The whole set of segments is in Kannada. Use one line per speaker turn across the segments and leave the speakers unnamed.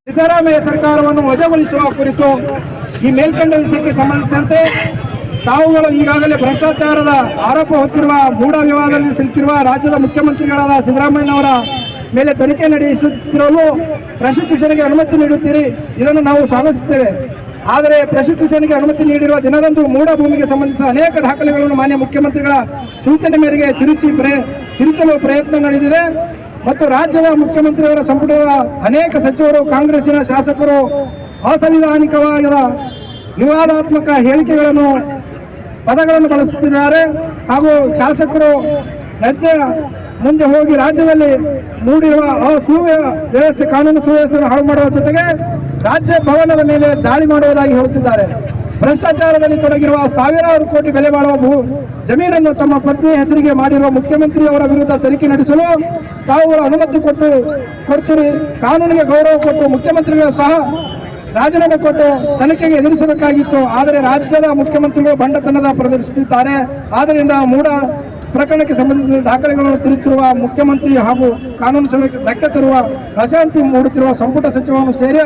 ಸಿದ್ದರಾಮಯ್ಯ ಸರ್ಕಾರವನ್ನು ವಜಾಗೊಳಿಸುವ ಕುರಿತು ಈ ಮೇಲ್ಕಂಡ ವಿಷಯಕ್ಕೆ ಸಂಬಂಧಿಸಿದಂತೆ ತಾವುಗಳು ಈಗಾಗಲೇ ಭ್ರಷ್ಟಾಚಾರದ ಆರೋಪ ಹೊತ್ತಿರುವ ಮೂಢ ವಿವಾದದಲ್ಲಿ ಸಿಲುಕಿರುವ ರಾಜ್ಯದ ಮುಖ್ಯಮಂತ್ರಿಗಳಾದ ಸಿದ್ದರಾಮಯ್ಯನವರ ಮೇಲೆ ತನಿಖೆ ನಡೆಸುತ್ತಿರಲು ಪ್ರಾಸಿಕ್ಯೂಷನ್ಗೆ ಅನುಮತಿ ನೀಡುತ್ತೀರಿ. ಇದನ್ನು ನಾವು ಸ್ವಾಗತಿಸುತ್ತೇವೆ. ಆದರೆ ಪ್ರಾಸಿಕ್ಯೂಷನ್ಗೆ ಅನುಮತಿ ನೀಡಿರುವ ದಿನದಂದು ಮೂಢ ಭೂಮಿಗೆ ಸಂಬಂಧಿಸಿದ ಅನೇಕ ದಾಖಲೆಗಳನ್ನು ಮಾನ್ಯ ಮುಖ್ಯಮಂತ್ರಿಗಳ ಸೂಚನೆ ಮೇರೆಗೆ ತಿರುಚಲು ಪ್ರಯತ್ನ ನಡೆದಿದೆ ಮತ್ತು ರಾಜ್ಯದ ಮುಖ್ಯಮಂತ್ರಿಯವರ ಸಂಪುಟದ ಅನೇಕ ಸಚಿವರು ಕಾಂಗ್ರೆಸ್ಸಿನ ಶಾಸಕರು ಅಸಂವಿಧಾನಿಕವಾದ ವಿವಾದಾತ್ಮಕ ಹೇಳಿಕೆಗಳನ್ನು ಪದಗಳನ್ನು ಬಳಸುತ್ತಿದ್ದಾರೆ ಹಾಗೂ ಶಾಸಕರು ಹೆಜ್ಜೆ ಮುಂದೆ ಹೋಗಿ ರಾಜ್ಯದಲ್ಲಿ ಮೂಡಿರುವ ವ್ಯವಸ್ಥೆ ಕಾನೂನು ಸುವ್ಯವಸ್ಥೆಯನ್ನು ಹಾಳು ಮಾಡುವ ಜೊತೆಗೆ ರಾಜ್ಯ ಭವನದ ಮೇಲೆ ದಾಳಿ ಮಾಡುವುದಾಗಿ ಹೇಳುತ್ತಿದ್ದಾರೆ. ಭ್ರಷ್ಟಾಚಾರದಲ್ಲಿ ತೊಡಗಿರುವ ಸಾವಿರಾರು ಕೋಟಿ ಬೆಲೆ ಬಾಳುವ ಜಮೀನನ್ನು ತಮ್ಮ ಪತ್ನಿ ಹೆಸರಿಗೆ ಮಾಡಿರುವ ಮುಖ್ಯಮಂತ್ರಿಯವರ ವಿರುದ್ಧ ತನಿಖೆ ನಡೆಸಲು ತಾವುಗಳು ಅನುಮತಿ ಕೊಡ್ತೀರಿ. ಕಾನೂನಿಗೆ ಗೌರವ ಕೊಟ್ಟು ಮುಖ್ಯಮಂತ್ರಿಗಳು ಸಹ ರಾಜೀನಾಮೆ ಕೊಟ್ಟು ತನಿಖೆಗೆ ಎದುರಿಸಬೇಕಾಗಿತ್ತು. ಆದರೆ ರಾಜ್ಯದ ಮುಖ್ಯಮಂತ್ರಿಗಳು ಬಂಡತನದ ಪ್ರದರ್ಶಿಸುತ್ತಿದ್ದಾರೆ. ಆದ್ದರಿಂದ ಮೂಢ ಪ್ರಕರಣಕ್ಕೆ ಸಂಬಂಧಿಸಿದ ದಾಖಲೆಗಳನ್ನು ತಿರುಚಿರುವ ಮುಖ್ಯಮಂತ್ರಿ ಹಾಗೂ ಕಾನೂನು ಸೇವೆಗೆ ಧಕ್ಕೆ ತರುವ ಅಶಾಂತಿ ಮೂಡುತ್ತಿರುವ ಸಂಪುಟ ಸಚಿವರನ್ನು ಸೇರಿ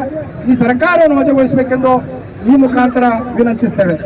ಈ ಸರ್ಕಾರವನ್ನು ವಜಾಗೊಳಿಸಬೇಕೆಂದು ಈ ಮುಖಾಂತರ ವಿನಂತಿಸುತ್ತೇವೆ.